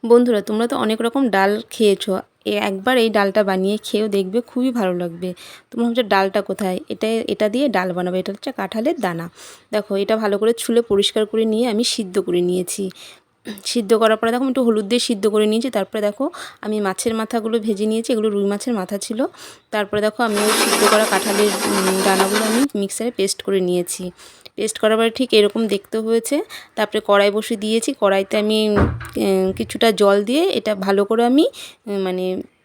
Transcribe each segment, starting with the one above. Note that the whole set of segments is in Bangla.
বন্ধুরা, তোমরা তো অনেক রকম ডাল খেয়েছো। একবার এই ডালটা বানিয়ে খেয়েও দেখবে, খুবই ভালো লাগবে। তোমরা ভাবছো ডালটা কোথায়? এটা দিয়ে ডাল বানাবো। এটা হচ্ছে কাঁঠালের দানা। দেখো, এটা ভালো করে ছুলে পরিষ্কার করে নিয়ে আমি সিদ্ধ করে নিয়েছি। সিদ্ধ করার পরে দেখো, আমি একটু হলুদ দিয়ে সিদ্ধ করে নিয়েছি। তারপরে দেখো, আমি মাছের মাথাগুলো ভেজে নিয়েছি। এগুলো রুই মাছের মাথা ছিল। তারপরে দেখো, আমি ওই সিদ্ধ করা কাঁঠালের দানাগুলো আমি মিক্সারে পেস্ট করে নিয়েছি। পেস্ট করার পরে ঠিক এরকম দেখতে হয়েছে। তারপরে কড়াই বসিয়ে দিয়েছি। কড়াইতে আমি কিছুটা জল দিয়ে এটা ভালো করে আমি মানে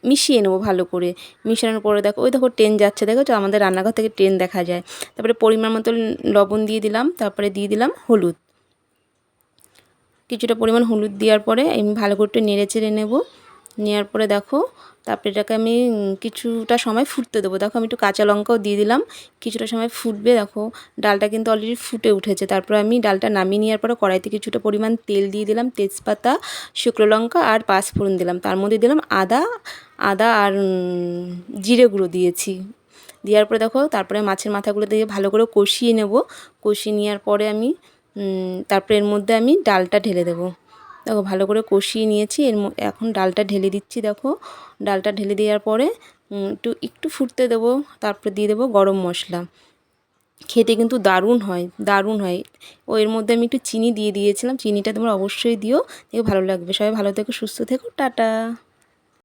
মিশিয়ে নেবো ভালো করে। মিশানোর পরে দেখো, ওই দেখো ট্রেন যাচ্ছে, দেখো তো আমাদের রান্নাঘর থেকে ট্রেন দেখা যায়। তারপরে পরিমাণ মতো লবণ দিয়ে দিলাম। তারপরে দিয়ে দিলাম হলুদ। কিছুটা পরিমাণ হলুদ দেওয়ার পরে আমি ভালো করে নেড়ে চেড়ে নেবো। নেওয়ার পরে দেখো, তারপরে এটাকে আমি কিছুটা সময় ফুটতে দেবো। দেখো, আমি একটু কাঁচা লঙ্কাও দিয়ে দিলাম। কিছুটা সময় ফুটবে। দেখো, ডালটা কিন্তু অলরেডি ফুটে উঠেছে। তারপরে আমি ডালটা নামিয়ে নেওয়ার পরে কড়াইতে কিছুটা পরিমাণ তেল দিয়ে দিলাম, তেজপাতা, শুকনো লঙ্কা আর পাঁচফোড়ন দিলাম। তার মধ্যে দিলাম আদা আর জিরে গুঁড়ো দিয়েছি। দেওয়ার পরে দেখো, তারপরে মাছের মাথাগুলো দিয়ে ভালো করে কষিয়ে নেব। কষিয়ে নেওয়ার পরে আমি তারপরে এর মধ্যে আমি ডালটা ঢেলে দেবো। দেখো, ভালো করে কষিয়ে নিয়েছি। এখন ডালটা ঢেলে দিচ্ছি। দেখো, ডালটা ঢেলে দেওয়ার পরে একটু ফুটতে দেবো। তারপরে দিয়ে দেবো গরম মশলা। খেতে কিন্তু দারুণ হয়, দারুণ হয়। এর মধ্যে আমি একটু চিনি দিয়ে দিয়েছিলাম। চিনিটা তোমরা অবশ্যই দিও, দেখে ভালো লাগবে। সবাই ভালো থেকো, সুস্থ থেকো, টাটা।